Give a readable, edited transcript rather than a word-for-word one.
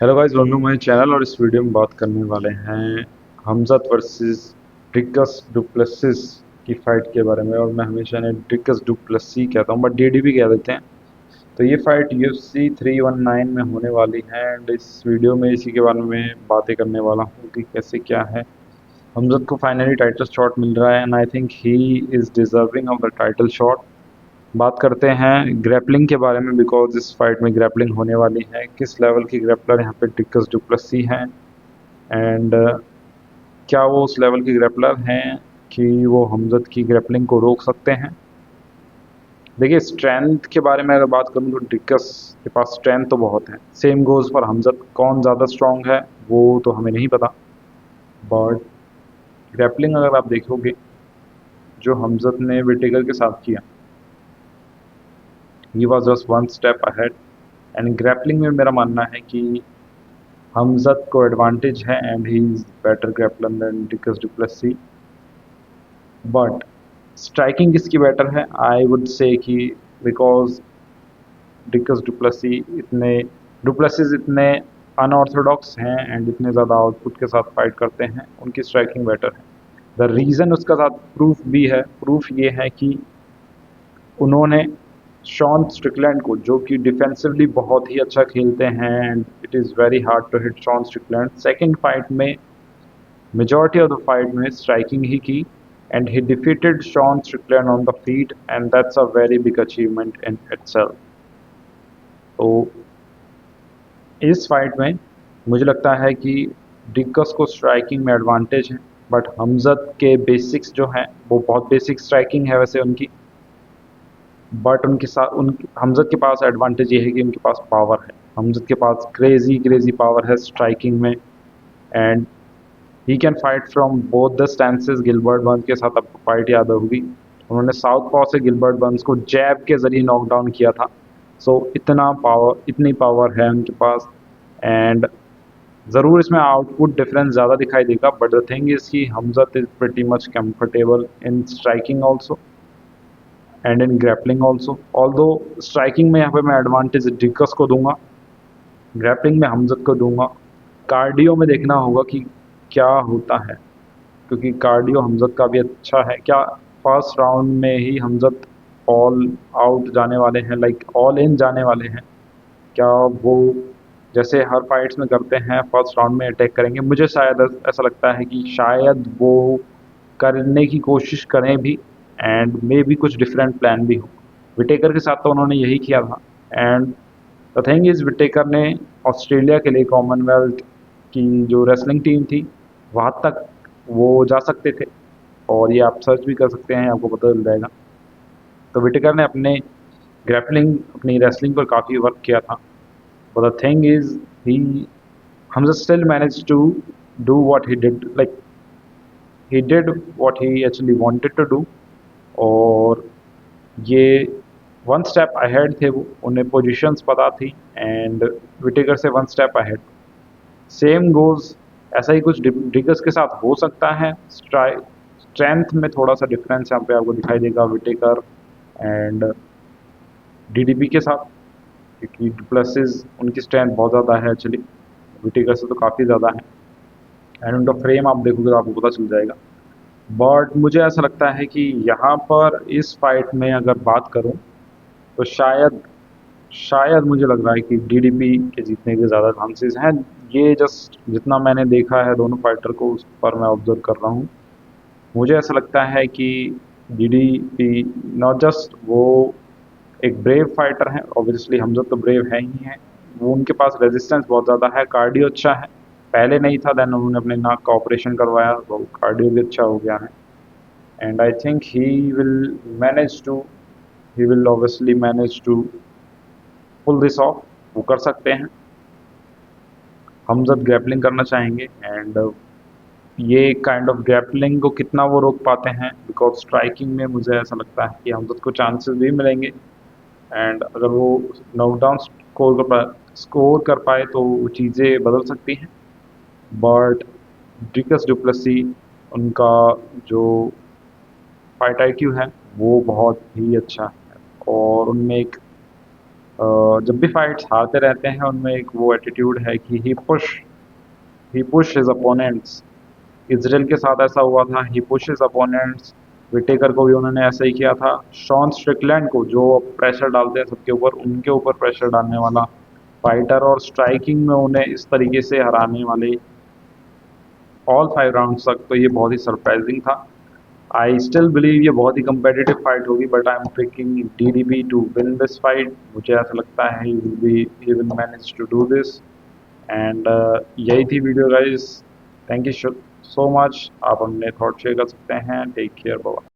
Hello guys, welcome my channel. और इस video में बात करने वाले हैं हमज़त वर्सेस ड्रिकस डुप्लेसिस की फाइट के बारे में। और मैं हमेशा इन्हें ड्रिकस डुप्लेसी कहता हूँ, बट डीडीपी कह देते हैं। तो ये फाइट UFC 319 में होने वाली है एंड इस वीडियो में इसी के बारे में बातें करने वाला हूँ कि कैसे क्या है। हमज़त को फाइनली टाइटल शॉट मिल रहा है and I think he is deserving of the title shot. बात करते हैं ग्रैपलिंग के बारे में, बिकॉज इस फाइट में ग्रैपलिंग होने वाली है। किस लेवल की ग्रैपलर यहाँ पे डिकस डुप्लेसी हैं एंड क्या वो उस लेवल की ग्रैपलर हैं कि वो हमज़त की ग्रैपलिंग को रोक सकते हैं। देखिए, स्ट्रेंथ के बारे में अगर बात करूँ तो डिकस के पास स्ट्रेंथ तो बहुत है। Same goes for Khamzat. कौन ज़्यादा स्ट्रांग है वो तो हमें नहीं पता, बट ग्रैपलिंग अगर आप देखोगे जो हमज़त ने विटेकर के साथ किया, he was just one step ahead. And grappling में मेरा मानना है कि हमज़त को एडवांटेज है and he is better grappler than Dricus Du Plessis. But striking किसकी बेटर है? आई वुड से कि बिकॉज डिकस डुप्लेसिस इतने अनऑर्थोडॉक्स हैं एंड इतने ज़्यादा आउटपुट के साथ फाइट करते हैं, उनकी स्ट्राइकिंग बेटर है। द रीज़न उसका साथ प्रूफ भी है। प्रूफ ये है कि उन्होंने शॉन स्ट्रिकलैंड को, जो कि डिफेंसिवली बहुत ही अच्छा खेलते हैं and it is very hard to hit Sean Strickland, second fight में majority of the fight में striking ही की and he defeated Sean Strickland on the feet and that's a very big achievement in itself. तो इस fight में मुझे लगता है कि डिकस को स्ट्राइकिंग में एडवांटेज है, बट हमज़त के बेसिक्स जो हैं वो बहुत बेसिक स्ट्राइकिंग है वैसे उनकी। बट उनके साथ उन हमज़त के पास एडवांटेज ये है कि उनके पास पावर है। हमज़त के पास क्रेजी क्रेजी पावर है स्ट्राइकिंग में and he can fight from both the stances. Gilbert Burns के साथ आपको फाइट याद होगी, उन्होंने साउथ पॉ से गिलबर्ट बर्न्स को जैब के जरिए नॉकडाउन किया था। सो इतनी पावर है उनके पास एंड ज़रूर इसमें आउटपुट डिफरेंस ज़्यादा दिखाई देगा, बट द थिंग इज़ कि Khamzat is pretty much comfortable in striking also and in grappling also. Although striking में यहाँ पे मैं एडवांटेज डिकस को दूंगा, ग्रैपलिंग में हमज़त को दूंगा। कार्डियो में देखना होगा कि क्या होता है, क्योंकि कार्डियो हमज़त का भी अच्छा है। क्या फर्स्ट राउंड में ही हमज़त ऑल आउट जाने वाले हैं, लाइक ऑल इन जाने वाले हैं? क्या वो जैसे हर फाइट्स में करते हैं फर्स्ट राउंड में अटैक करेंगे? मुझे शायद ऐसा लगता है कि शायद वो करने की कोशिश करें भी एंड मे भी कुछ डिफरेंट प्लान भी हो। विटेकर के साथ तो उन्होंने यही किया था and the thing is Whittaker ने ऑस्ट्रेलिया के लिए कॉमनवेल्थ की जो रेसलिंग टीम थी वहाँ तक वो जा सकते थे, और ये आप सर्च भी कर सकते हैं, आपको पता चल जाएगा। तो विटेकर ने अपनी रेसलिंग पर काफ़ी वर्क किया था। But the thing is he Hamza still manage to do what he did, like he did what he actually wanted to do. और ये वन स्टेप अहेड थे वो, उन्हें पोजीशंस पता थी एंड विटेकर से one step ahead. Same goes ऐसा ही कुछ डिकस के साथ हो सकता है। स्ट्रेंथ में थोड़ा सा डिफरेंस यहाँ पे आपको दिखाई देगा विटेकर एंड डीडीपी के साथ, क्योंकि डुप्लेसिस उनकी स्ट्रेंथ बहुत ज़्यादा है एक्चुअली, विटेकर से तो काफ़ी ज़्यादा है एंड उनका फ्रेम आप देखोगे तो आपको पता चल जाएगा। बट मुझे ऐसा लगता है कि यहाँ पर इस फाइट में अगर बात करूँ तो शायद शायद मुझे लग रहा है कि डीडीपी के जीतने के ज़्यादा चांसेस हैं। ये जस्ट जितना मैंने देखा है दोनों फाइटर को, उस पर मैं ऑब्जर्व कर रहा हूँ, मुझे ऐसा लगता है कि डीडीपी नॉट जस्ट वो एक ब्रेव फाइटर है, ऑब्वियसली हमज़त तो ब्रेव है ही है, वो उनके पास रेजिस्टेंस बहुत ज़्यादा है, कार्डियो अच्छा है। पहले नहीं था, देन उन्होंने अपने नाक का ऑपरेशन करवाया तो कार्डियो भी अच्छा हो गया है and I think he will obviously manage to pull this off. वो कर सकते हैं। हमज़त ग्रैपलिंग करना चाहेंगे एंड ये काइंड ऑफ ग्रैपलिंग को कितना वो रोक पाते हैं, बिकॉज स्ट्राइकिंग में मुझे ऐसा लगता है कि हमज़त को चांसेस भी मिलेंगे एंड अगर वो नॉकडाउन स्कोर कर पाए तो चीज़ें बदल सकती हैं। बट डिकस डुप्लेसी, उनका जो फाइट आईक्यू है वो बहुत ही अच्छा है और उनमें एक जब भी फाइट्स हारते रहते हैं उनमें एक वो एटीट्यूड है कि ही पुश हिज अपोनेंट्स। इजराइल के साथ ऐसा हुआ था, ही पुश हिज अपोनेंट्स। विटेकर को भी उन्होंने ऐसा ही किया था। शॉन स्ट्रिकलैंड को, जो प्रेशर डालते हैं सबके ऊपर, उनके ऊपर प्रेशर डालने वाला फाइटर और स्ट्राइकिंग में उन्हें इस तरीके से हराने वाले ऑल 5 राउंड्स तक, तो ये बहुत ही सरप्राइजिंग था। आई स्टिल बिलीव ये बहुत ही कम्पिटिटिव फाइट होगी, but I am picking DDP to win this fight. मुझे ऐसा लगता है he will manage to do this. And यही थी video guys. Thank you so much. आप अपने थॉट शेयर कर सकते हैं। Take care, bye.